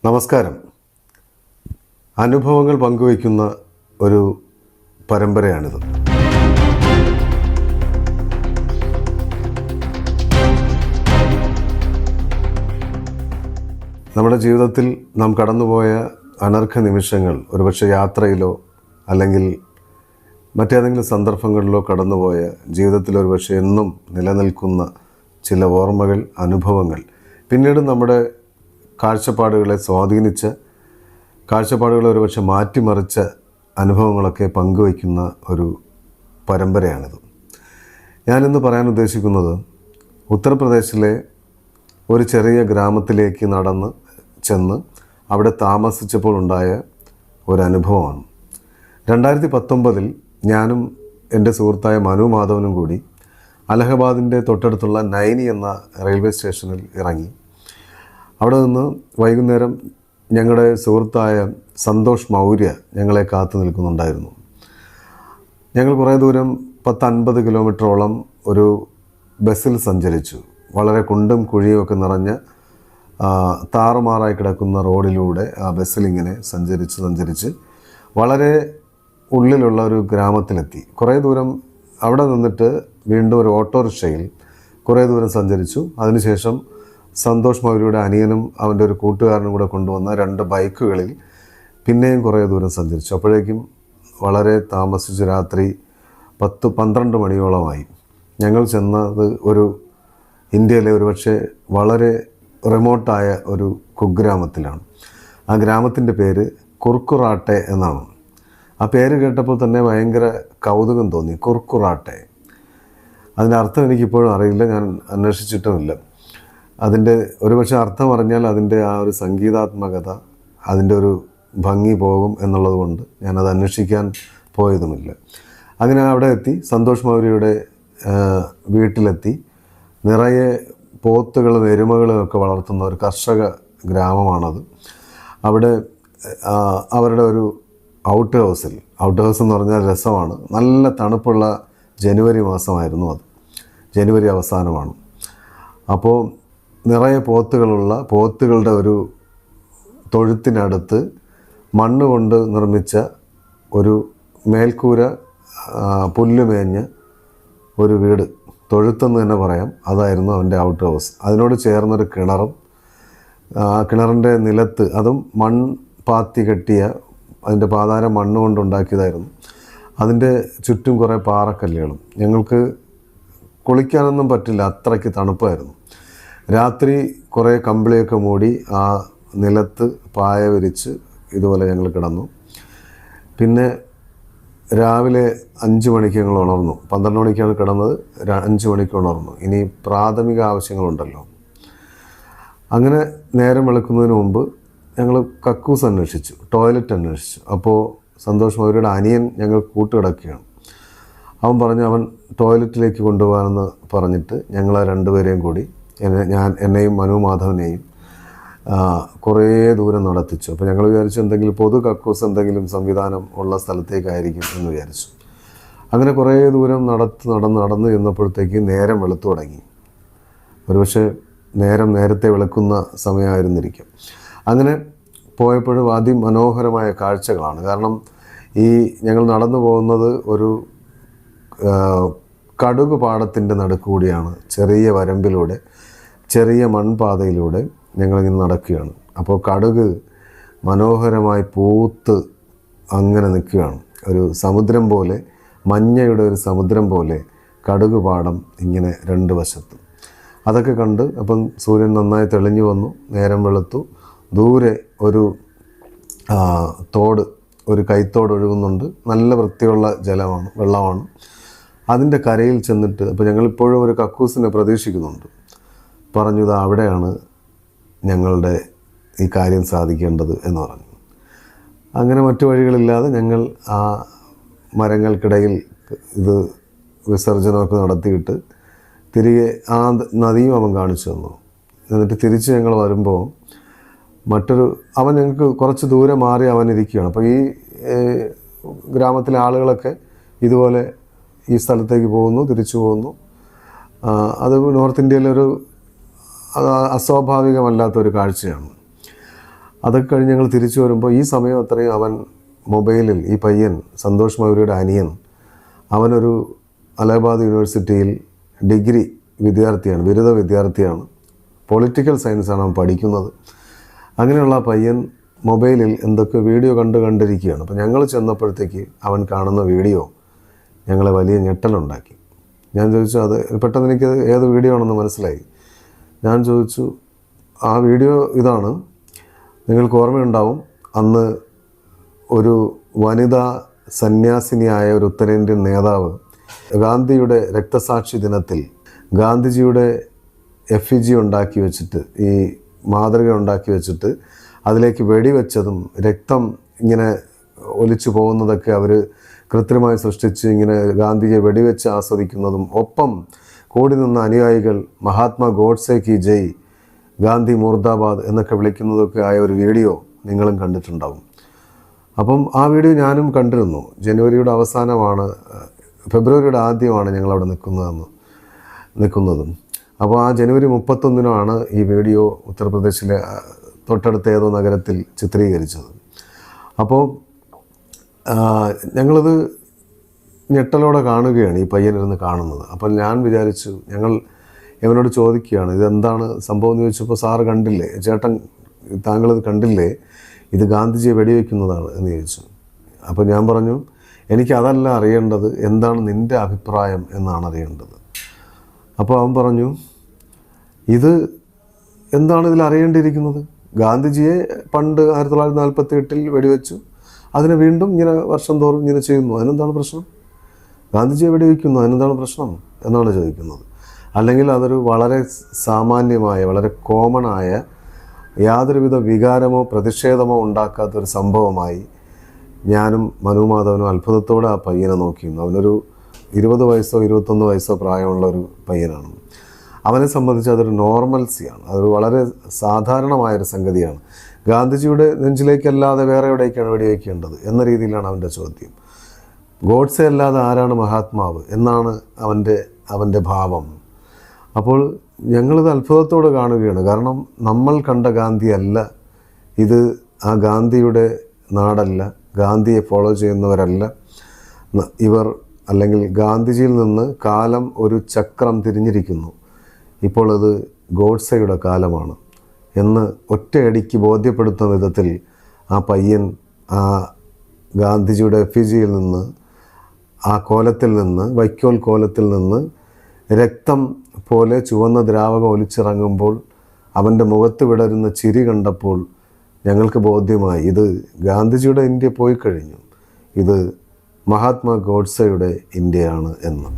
നമസ്കാരം. അനുഭവങ്ങൾ പങ്കുവയ്ക്കുന്ന ഒരു പരമ്പരയാണിത്. നമ്മുടെ ജീവിതത്തിൽ നാം കടന്നുപോയ അനർഘ നിമിഷങ്ങൾ, ഒരുപക്ഷെ യാത്രയിലോ അല്ലെങ്കിൽ മറ്റേതെങ്കിലും സന്ദർഭങ്ങളിലോ കടന്നുപോയ ജീവിതത്തിൽ ഒരുപക്ഷെ എന്നും നിലനിൽക്കുന്ന ചില ഓർമ്മകൾ, അനുഭവങ്ങൾ, പിന്നീട് നമ്മുടെ കാഴ്ചപ്പാടുകളെ സ്വാധീനിച്ച, കാഴ്ചപ്പാടുകളെ ഒരുപക്ഷെ മാറ്റിമറിച്ച അനുഭവങ്ങളൊക്കെ പങ്കുവയ്ക്കുന്ന ഒരു പരമ്പരയാണിത്. ഞാനിന്ന് പറയാൻ ഉദ്ദേശിക്കുന്നത് ഉത്തർപ്രദേശിലെ ഒരു ചെറിയ ഗ്രാമത്തിലേക്ക് നടന്ന് ചെന്ന് അവിടെ താമസിച്ചപ്പോൾ ഉണ്ടായ ഒരനുഭവമാണ്. 2019 ഞാനും എൻ്റെ സുഹൃത്തായ മനു മാധവനും കൂടി അലഹബാദിൻ്റെ തൊട്ടടുത്തുള്ള നൈനി എന്ന റെയിൽവേ സ്റ്റേഷനിൽ ഇറങ്ങി. അവിടെ നിന്ന് വൈകുന്നേരം ഞങ്ങളുടെ സുഹൃത്തായ സന്തോഷ് മൗര്യ ഞങ്ങളെ കാത്തു നിൽക്കുന്നുണ്ടായിരുന്നു. ഞങ്ങൾ കുറേ ദൂരം 10-50 കിലോമീറ്ററോളം ഒരു ബസ്സിൽ സഞ്ചരിച്ചു. വളരെ കുണ്ടും കുഴിയുമൊക്കെ നിറഞ്ഞ താറുമാറായി കിടക്കുന്ന റോഡിലൂടെ ആ ബസ്സിലിങ്ങനെ സഞ്ചരിച്ച് വളരെ ഉള്ളിലുള്ള ഒരു ഗ്രാമത്തിലെത്തി. കുറേ ദൂരം അവിടെ നിന്നിട്ട് വീണ്ടും ഒരു ഓട്ടോറിക്ഷയിൽ കുറേ ദൂരം സഞ്ചരിച്ചു. അതിനുശേഷം സന്തോഷ് മൗര്യയുടെ അനിയനും അവൻ്റെ ഒരു കൂട്ടുകാരനും കൂടെ കൊണ്ടുവന്ന 2 ബൈക്കുകളിൽ പിന്നെയും കുറേ ദൂരം സഞ്ചരിച്ചു. അപ്പോഴേക്കും വളരെ താമസിച്ച് രാത്രി 10-12 മണിയോളമായി. ഞങ്ങൾ ചെന്നത് ഒരു ഇന്ത്യയിലെ ഒരുപക്ഷെ വളരെ റിമോട്ടായ ഒരു കുഗ്രാമത്തിലാണ്. ആ ഗ്രാമത്തിൻ്റെ പേര് കുർക്കുറാട്ടെ എന്നാണ്. ആ പേര് കേട്ടപ്പോൾ തന്നെ ഭയങ്കര കൗതുകം തോന്നി. കുർക്കുറാട്ടെ, അതിൻ്റെ അർത്ഥം എനിക്കിപ്പോഴും അറിയില്ല, ഞാൻ അന്വേഷിച്ചിട്ടുമില്ല. അതിൻ്റെ ഒരുപക്ഷെ അർത്ഥം അറിഞ്ഞാൽ അതിൻ്റെ ആ ഒരു സംഗീതാത്മകത, അതിൻ്റെ ഒരു ഭംഗി പോകും എന്നുള്ളത് കൊണ്ട് ഞാനത് അന്വേഷിക്കാൻ പോയതുമില്ല. അങ്ങനെ അവിടെ എത്തി, സന്തോഷ് മൗര്യയുടെ വീട്ടിലെത്തി. നിറയെ പോത്തുകളും എരുമകളും ഒക്കെ വളർത്തുന്ന ഒരു കർഷക ഗ്രാമമാണത്. അവിടെ അവരുടെ ഒരു ഔട്ട് ഹൗസ് എന്ന് പറഞ്ഞാൽ രസമാണ്. നല്ല തണുപ്പുള്ള ജനുവരി മാസമായിരുന്നു അത്. ജനുവരി അവസാനമാണ്. അപ്പോൾ നിറയെ പോത്തുകളുടെ ഒരു തൊഴുത്തിനടുത്ത് മണ്ണ് കൊണ്ട് നിർമ്മിച്ച ഒരു മേൽക്കൂര, പുല്ലുമേഞ്ഞ ഒരു വീട്, തൊഴുത്തെന്ന് തന്നെ പറയാം. അതായിരുന്നു അവൻ്റെ ഔട്ട് ഹൗസ്. അതിനോട് ചേർന്നൊരു കിണറും, ആ കിണറിൻ്റെ നിലത്ത്, അതും പാത്തി കെട്ടിയ, അതിൻ്റെ പാതാരം മണ്ണ് കൊണ്ടുണ്ടാക്കിയതായിരുന്നു. അതിൻ്റെ ചുറ്റും കുറേ പാറക്കല്ലുകളും. ഞങ്ങൾക്ക് കുളിക്കാനൊന്നും പറ്റില്ല, അത്രയ്ക്ക് തണുപ്പായിരുന്നു. രാത്രി കുറേ കമ്പിളിയൊക്കെ മൂടി ആ നിലത്ത് പായ വിരിച്ച് ഇതുപോലെ ഞങ്ങൾ കിടന്നു. പിന്നെ രാവിലെ 5 മണിക്ക് ഞങ്ങൾ ഉണർന്നു. 12 മണിക്കാണ് കിടന്നത്, 5 മണിക്ക് ഉണർന്നു. ഇനി പ്രാഥമിക ആവശ്യങ്ങളുണ്ടല്ലോ. അങ്ങനെ നേരം വെളുക്കുന്നതിന് മുമ്പ് ഞങ്ങൾ കക്കൂസ് അന്വേഷിച്ചു, ടോയ്ലറ്റ് അന്വേഷിച്ചു. അപ്പോൾ സന്തോഷ് മൗര്യയുടെ അനിയൻ ഞങ്ങൾ കൂട്ടുകിടക്കുകയാണ്. അവൻ പറഞ്ഞു അവൻ ടോയ്ലറ്റിലേക്ക് കൊണ്ടുപോകാനെന്ന് പറഞ്ഞിട്ട് ഞങ്ങൾ 2 പേരെയും കൂടി, എന്നെയും മനു മാധവനെയും കുറേ ദൂരം നടത്തിച്ചു. അപ്പോൾ ഞങ്ങൾ വിചാരിച്ചു എന്തെങ്കിലും പൊതു കക്കൂസ്, എന്തെങ്കിലും സംവിധാനം ഉള്ള സ്ഥലത്തേക്കായിരിക്കും എന്ന് വിചാരിച്ചു. അങ്ങനെ കുറേ ദൂരം നടന്ന് ചെന്നപ്പോഴത്തേക്ക് നേരം വെളുത്തു തുടങ്ങി. ഒരുപക്ഷെ നേരത്തെ വെളുക്കുന്ന സമയമായിരുന്നിരിക്കും. അങ്ങനെ പോയപ്പോഴും അതിമനോഹരമായ കാഴ്ചകളാണ്. കാരണം ഈ ഞങ്ങൾ നടന്നു പോകുന്നത് ഒരു കടുക് പാടത്തിൻ്റെ നടുക്കൂടിയാണ്. ചെറിയ വരമ്പിലൂടെ, ചെറിയ മൺപാതയിലൂടെ ഞങ്ങളിങ്ങനെ നടക്കുകയാണ്. അപ്പോൾ കടുക് മനോഹരമായി പൂത്ത് അങ്ങനെ നിൽക്കുകയാണ്. ഒരു സമുദ്രം പോലെ, മഞ്ഞയുടെ ഒരു സമുദ്രം പോലെ കടുക് പാടം ഇങ്ങനെ 2 വശത്ത്. അതൊക്കെ കണ്ട് അപ്പം സൂര്യൻ നന്നായി തെളിഞ്ഞു വന്നു, നേരം വെളുത്തു. ദൂരെ ഒരു തോട്, ഒരു കൈത്തോട് ഒഴുകുന്നുണ്ട്. നല്ല വൃത്തിയുള്ള വെള്ളമാണ്. അതിൻ്റെ കരയിൽ ചെന്നിട്ട്, അപ്പോൾ ഞങ്ങളിപ്പോഴും ഒരു കക്കൂസിനെ പ്രതീക്ഷിക്കുന്നുണ്ട്. പറഞ്ഞു അവിടെയാണ് ഞങ്ങളുടെ ഈ കാര്യം സാധിക്കേണ്ടത് എന്ന് പറഞ്ഞു. അങ്ങനെ മറ്റു വഴികളില്ലാതെ ഞങ്ങൾ ആ മരങ്ങൾക്കിടയിൽ ഇത് വിസർജനമൊക്കെ നടത്തിയിട്ട് തിരികെ ആ നദിയും അവൻ കാണിച്ചു തന്നു. എന്നിട്ട് തിരിച്ച് ഞങ്ങൾ വരുമ്പോൾ അവൻ ഞങ്ങൾക്ക് കുറച്ച് ദൂരെ മാറി അവനിരിക്കുകയാണ്. അപ്പോൾ ഈ ഗ്രാമത്തിലെ ആളുകളൊക്കെ ഇതുപോലെ ഈ സ്ഥലത്തേക്ക് പോകുന്നു, തിരിച്ചു പോകുന്നു. അത് നോർത്ത് ഇന്ത്യയിലൊരു അസ്വാഭാവികമല്ലാത്തൊരു കാഴ്ചയാണ്. അതൊക്കെ കഴിഞ്ഞ് ഞങ്ങൾ തിരിച്ചു വരുമ്പോൾ ഈ സമയം അത്രയും അവൻ മൊബൈലിൽ, ഈ പയ്യൻ സന്തോഷ് മൗര്യയുടെ അനിയൻ, അവനൊരു അലഹാബാദ് യൂണിവേഴ്സിറ്റിയിൽ ഡിഗ്രി വിദ്യാർത്ഥിയാണ്, ബിരുദ വിദ്യാർത്ഥിയാണ്. പൊളിറ്റിക്കൽ സയൻസാണ് അവൻ പഠിക്കുന്നത്. അങ്ങനെയുള്ള ആ പയ്യൻ മൊബൈലിൽ എന്തൊക്കെ വീഡിയോ കണ്ടിരിക്കുകയാണ്. അപ്പോൾ ഞങ്ങൾ ചെന്നപ്പോഴത്തേക്ക് അവൻ കാണുന്ന വീഡിയോ ഞങ്ങളെ വലിയ ഞെട്ടലുണ്ടാക്കി. ഞാൻ ചോദിച്ചു, അത് പെട്ടെന്ന് എനിക്കത് ഏത് വീഡിയോ ആണെന്ന് മനസ്സിലായി. ഞാൻ ചോദിച്ചു, ആ വീഡിയോ ഇതാണ്. നിങ്ങൾക്ക് ഓർമ്മയുണ്ടാവും, അന്ന് ഒരു വനിതാ സന്യാസിനിയായ ഒരു ഉത്തരേന്ത്യൻ നേതാവ് ഗാന്ധിയുടെ രക്തസാക്ഷി ദിനത്തിൽ ഗാന്ധിജിയുടെ എഫിജി ഉണ്ടാക്കി വെച്ചിട്ട്, ഈ മാതൃക ഉണ്ടാക്കി വെച്ചിട്ട് അതിലേക്ക് വെടിവെച്ചതും രക്തം ഇങ്ങനെ ഒലിച്ചു പോകുന്നതൊക്കെ അവർ കൃത്രിമമായി സൃഷ്ടിച്ച് ഇങ്ങനെ ഗാന്ധിജിയെ വെടിവെച്ച് ആസ്വദിക്കുന്നതും, ഒപ്പം കൂടി നിന്ന അനുയായികൾ മഹാത്മാ ഗോഡ്സെ കി ജയ്, ഗാന്ധി മുർദാബാദ് എന്നൊക്കെ വിളിക്കുന്നതൊക്കെ ആയ ഒരു വീഡിയോ നിങ്ങളും കണ്ടിട്ടുണ്ടാവും. അപ്പം ആ വീഡിയോ ഞാനും കണ്ടിരുന്നു. ജനുവരിയുടെ അവസാനമാണ്, ഫെബ്രുവരിയുടെ ആദ്യമാണ് ഞങ്ങളവിടെ നിൽക്കുന്നതും. അപ്പോൾ ആ ജനുവരി 31 ഈ വീഡിയോ ഉത്തർപ്രദേശിലെ തൊട്ടടുത്ത ഏതോ നഗരത്തിൽ ചിത്രീകരിച്ചത്. അപ്പോൾ ഞങ്ങളത് ഞെട്ടലോടെ കാണുകയാണ്, ഈ പയ്യനിരുന്ന് കാണുന്നത്. അപ്പോൾ ഞാൻ വിചാരിച്ചു, ഞങ്ങൾ ഇവനോട് ചോദിക്കുകയാണ്, ഇതെന്താണ് സംഭവം എന്ന് ചോദിച്ചപ്പോൾ, സാറ് കണ്ടില്ലേ ചേട്ടൻ, താങ്കളിത് കണ്ടില്ലേ, ഇത് ഗാന്ധിജിയെ വെടിവെക്കുന്നതാണ് എന്ന് ചോദിച്ചു. അപ്പോൾ ഞാൻ പറഞ്ഞു, എനിക്കതല്ല അറിയേണ്ടത്, എന്താണ് നിൻ്റെ അഭിപ്രായം എന്നാണ് അറിയേണ്ടത്. അപ്പോൾ അവൻ പറഞ്ഞു, ഇത് എന്താണ് ഇതിൽ അറിയേണ്ടിയിരിക്കുന്നത്? ഗാന്ധിജിയെ പണ്ട് 1948 വെടിവെച്ചു, അതിനെ വീണ്ടും ഇങ്ങനെ വർഷം തോറും ഇങ്ങനെ ചെയ്യുന്നു, അതിനെന്താണ് പ്രശ്നം? ഗാന്ധിജിയെ വെടിവെക്കുന്നു, അതിനെന്താണ് പ്രശ്നം എന്നാണ് ചോദിക്കുന്നത്. അല്ലെങ്കിൽ അതൊരു വളരെ സാമാന്യമായ, വളരെ കോമണായ, യാതൊരുവിധ വികാരമോ പ്രതിഷേധമോ ഉണ്ടാക്കാത്തൊരു സംഭവമായി ഞാനും മനുമാധവനും അത്ഭുതത്തോടെ ആ പയ്യനെ നോക്കിയിരുന്നു. അവനൊരു 20 വയസ്സോ 21 വയസ്സോ പ്രായമുള്ള ഒരു പയ്യനാണ്. അവനെ സംബന്ധിച്ച് അതൊരു നോർമൽസിയാണ്, അതൊരു വളരെ സാധാരണമായൊരു സംഗതിയാണ്. ഗാന്ധിജിയുടെ നെഞ്ചിലേക്കല്ലാതെ വേറെ എവിടേക്കാണ് വെടിവെക്കേണ്ടത് എന്ന രീതിയിലാണ് അവൻ്റെ ചോദ്യം. ഗോഡ്സെ അല്ലാതെ ആരാണ് മഹാത്മാവ് എന്നാണ് അവൻ്റെ ഭാവം. അപ്പോൾ ഞങ്ങളിത് അത്ഭുതത്തോടെ കാണുകയാണ്. കാരണം നമ്മൾ കണ്ട ഗാന്ധി അല്ല ഇത്, ആ ഗാന്ധിയുടെ നാടല്ല, ഗാന്ധിയെ ഫോളോ ചെയ്യുന്നവരല്ല ഇവർ. അല്ലെങ്കിൽ ഗാന്ധിജിയിൽ നിന്ന് കാലം ഒരു ചക്രം തിരിഞ്ഞിരിക്കുന്നു, ഇപ്പോൾ അത് ഗോഡ്സെയുടെ കാലമാണ് എന്ന് ഒറ്റയടിക്ക് ബോധ്യപ്പെടുത്തുന്ന വിധത്തിൽ ആ പയ്യൻ ആ ഗാന്ധിജിയുടെ എഫിജിയിൽ നിന്ന്, ആ കോലത്തിൽ നിന്ന്, വൈക്കോൽ കോലത്തിൽ നിന്ന് രക്തം പോലെ ചുവന്ന ദ്രാവകം ഒലിച്ചിറങ്ങുമ്പോൾ അവൻ്റെ മുഖത്ത് വിടരുന്ന ചിരി കണ്ടപ്പോൾ ഞങ്ങൾക്ക് ബോധ്യമായി, ഇത് ഗാന്ധിജിയുടെ ഇന്ത്യ പോയി കഴിഞ്ഞു, ഇത് മഹാത്മാ ഗോഡ്സെയുടെ ഇന്ത്യയാണ് എന്ന്.